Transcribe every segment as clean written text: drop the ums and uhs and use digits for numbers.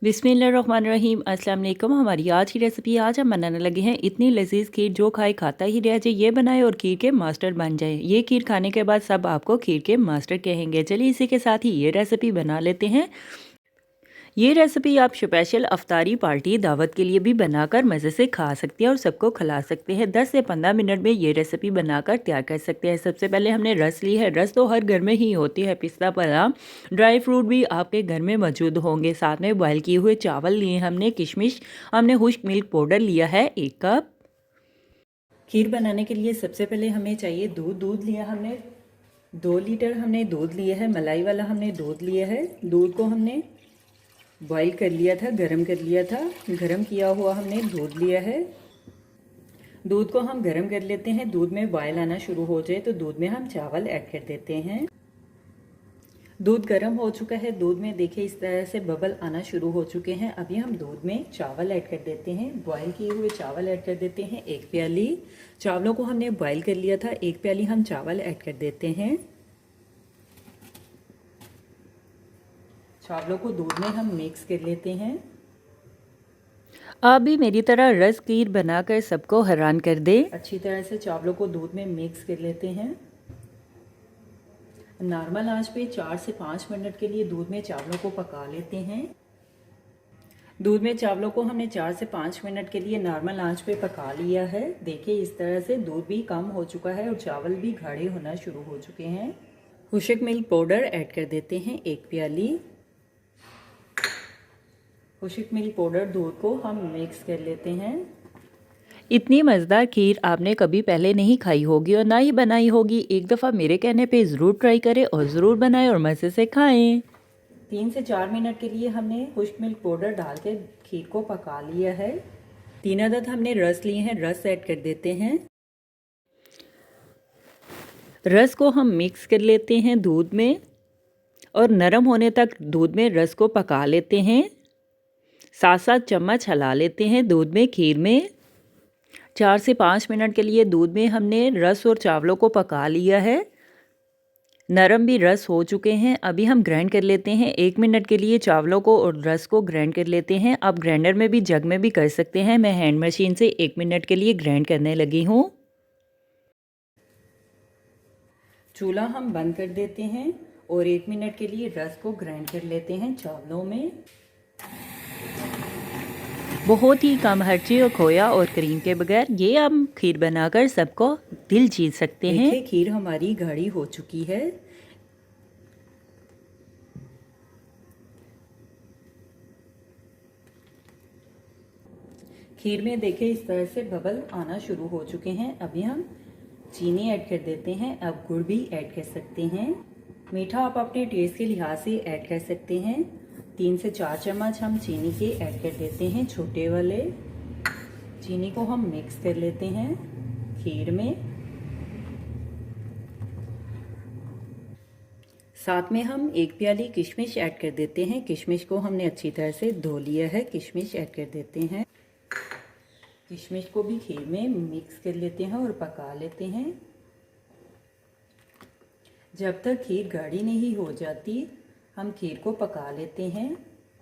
बिस्मिल्लाहिर्रहमानिर्रहीम। अस्सलाम वालेकुम। हमारी आज की रेसिपी, आज हम बनाने लगे हैं इतनी लजीज खीर जो खाए खाता ही रह जाए। ये बनाए और खीर के मास्टर बन जाए। ये खीर खाने के बाद सब आपको खीर के मास्टर कहेंगे। चलिए इसी के साथ ही ये रेसिपी बना लेते हैं। ये रेसिपी आप स्पेशल अफ्तारी पार्टी दावत के लिए भी बनाकर मज़े से खा सकते हैं और सबको खिला सकते हैं। 10 से 15 मिनट में ये रेसिपी बनाकर तैयार कर सकते हैं। सबसे पहले हमने रस ली है। रस तो हर घर में ही होती है। पिस्ता बादाम ड्राई फ्रूट भी आपके घर में मौजूद होंगे। साथ में बॉयल किए हुए चावल लिए हमने, किशमिश, हमने खुश्क मिल्क पाउडर लिया है 1 कप। खीर बनाने के लिए सबसे पहले हमें चाहिए दूध लिया हमने 2 लीटर, हमने दूध लिया है। मलाई वाला हमने दूध लिया है। दूध को हमने बॉईल कर लिया था, गरम कर लिया था। गरम किया हुआ हमने दूध लिया है। दूध को हम गरम कर लेते हैं। दूध में बॉयल आना शुरू हो जाए तो दूध में हम चावल ऐड कर देते हैं। दूध गरम हो चुका है। दूध में देखिए इस तरह से बबल आना शुरू हो चुके हैं। अभी हम दूध में चावल ऐड कर देते हैं। बॉईल किए हुए चावल ऐड कर देते हैं 1 प्याली। चावलों को हमने बॉईल कर लिया था। 1 प्याली हम चावल ऐड कर देते हैं। चावलों को दूध में हम मिक्स कर लेते हैं। आप भी मेरी तरह रस खीर बनाकर सबको हैरान कर दे। अच्छी तरह से चावलों को दूध में मिक्स कर लेते हैं। नॉर्मल आंच पे 4 से 5 मिनट के लिए दूध में चावलों को पका लेते हैं। दूध में चावलों को हमने 4 से 5 मिनट के लिए नॉर्मल आंच पे पका लिया है। देखिए इस तरह से दूध भी कम हो चुका है और चावल भी गाढ़े होना शुरू हो चुके हैं। खुश्क मिल्क पाउडर ऐड कर देते हैं 1 प्याली। खुश्क मिल्क पाउडर दूध को हम मिक्स कर लेते हैं। इतनी मज़ेदार खीर आपने कभी पहले नहीं खाई होगी और ना ही बनाई होगी। एक दफ़ा मेरे कहने पे ज़रूर ट्राई करें और ज़रूर बनाएं और मज़े से खाएं। 3 से 4 मिनट के लिए हमने खुश्क मिल्क पाउडर डाल के खीर को पका लिया है। 3 अदद हमने रस लिए हैं। रस ऐड कर देते हैं। रस को हम मिक्स कर लेते हैं दूध में और नरम होने तक दूध में रस को पका लेते हैं। 7-7 चम्मच हिला लेते हैं दूध में। खीर में 4 से 5 मिनट के लिए दूध में हमने रस और चावलों को पका लिया है। नरम भी रस हो चुके हैं। अभी हम ग्राइंड कर लेते हैं। 1 मिनट के लिए चावलों को और रस को ग्राइंड कर लेते हैं। आप ग्राइंडर में भी, जग में भी कर सकते हैं। मैं हैंड मशीन से 1 मिनट के लिए ग्राइंड करने लगी हूँ। चूल्हा हम बंद कर देते हैं और 1 मिनट के लिए रस को ग्राइंड कर लेते हैं चावलों में। बहुत ही कम खर्चे और खोया और क्रीम के बगैर ये हम खीर बनाकर सबको दिल जीत सकते हैं। देखिए खीर हमारी गाढ़ी हो चुकी है। खीर में देखिए इस तरह से बबल आना शुरू हो चुके हैं। अभी हम चीनी ऐड कर देते हैं। अब गुड़ भी ऐड कर सकते हैं। मीठा आप अपने टेस्ट के लिहाज से ऐड कर सकते हैं। 3 से 4 चम्मच हम चीनी के ऐड कर देते हैं, छोटे वाले। चीनी को हम मिक्स कर लेते हैं खीर में। साथ में हम 1 प्याली किशमिश ऐड कर देते हैं। किशमिश को हमने अच्छी तरह से धो लिया है। किशमिश ऐड कर देते हैं। किशमिश को भी खीर में मिक्स कर लेते हैं और पका लेते हैं जब तक खीर गाढ़ी नहीं हो जाती। हम खीर को पका लेते हैं।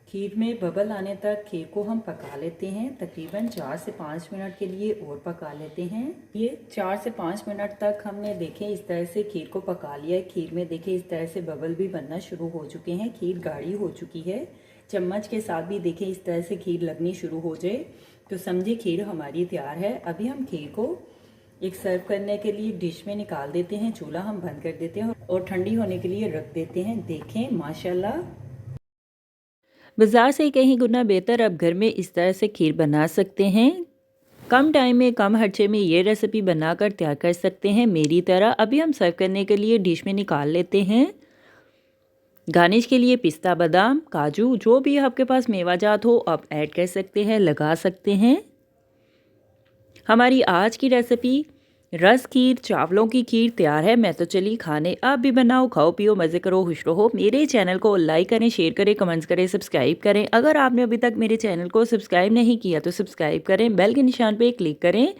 खीर में बबल आने तक खीर को हम पका लेते हैं। तकरीबन 4 से 5 मिनट के लिए और पका लेते हैं। ये 4 से 5 मिनट तक हमने देखे इस तरह से खीर को पका लिया है। खीर में देखे इस तरह से बबल भी बनना शुरू हो चुके हैं। खीर गाढ़ी हो चुकी है। चम्मच के साथ भी देखे इस तरह से खीर लगनी शुरू हो जाए तो समझिए खीर हमारी तैयार है। अभी हम खीर को एक सर्व करने के लिए डिश में निकाल देते हैं। चूल्हा हम बंद कर देते हैं और ठंडी होने के लिए रख देते हैं। देखें माशाल्लाह बाज़ार से कहीं गुना बेहतर अब घर में इस तरह से खीर बना सकते हैं। कम टाइम में, कम खर्चे में ये रेसिपी बनाकर तैयार कर सकते हैं मेरी तरह। अभी हम सर्व करने के लिए डिश में निकाल लेते हैं। गार्निश के लिए पिस्ता बादाम, काजू, जो भी आपके पास मेवाजात हो आप ऐड कर सकते हैं, लगा सकते हैं। हमारी आज की रेसिपी रस खीर, चावलों की खीर तैयार है। मैं तो चली खाने। आप भी बनाओ, खाओ, पियो, मज़े करो, खुश रहो। मेरे चैनल को लाइक करें, शेयर करें, कमेंट्स करें, सब्सक्राइब करें। अगर आपने अभी तक मेरे चैनल को सब्सक्राइब नहीं किया तो सब्सक्राइब करें। बेल के निशान पे क्लिक करें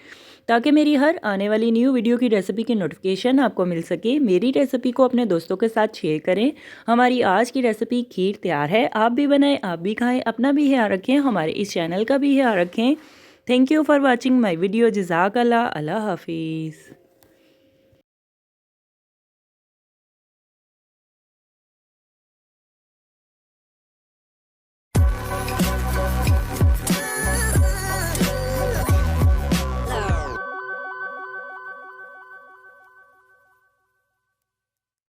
ताकि मेरी हर आने वाली न्यू वीडियो की रेसिपी की नोटिफिकेशन आपको मिल सके। मेरी रेसिपी को अपने दोस्तों के साथ शेयर करें। हमारी आज की रेसिपी खीर तैयार है। आप भी बनाएं, आप भी खाएं, अपना भी ख्याल रखें, हमारे इस चैनल का भी ख्याल रखें। Thank you for watching my video. जज़ाकल्लाह। अल्लाह हाफिज़।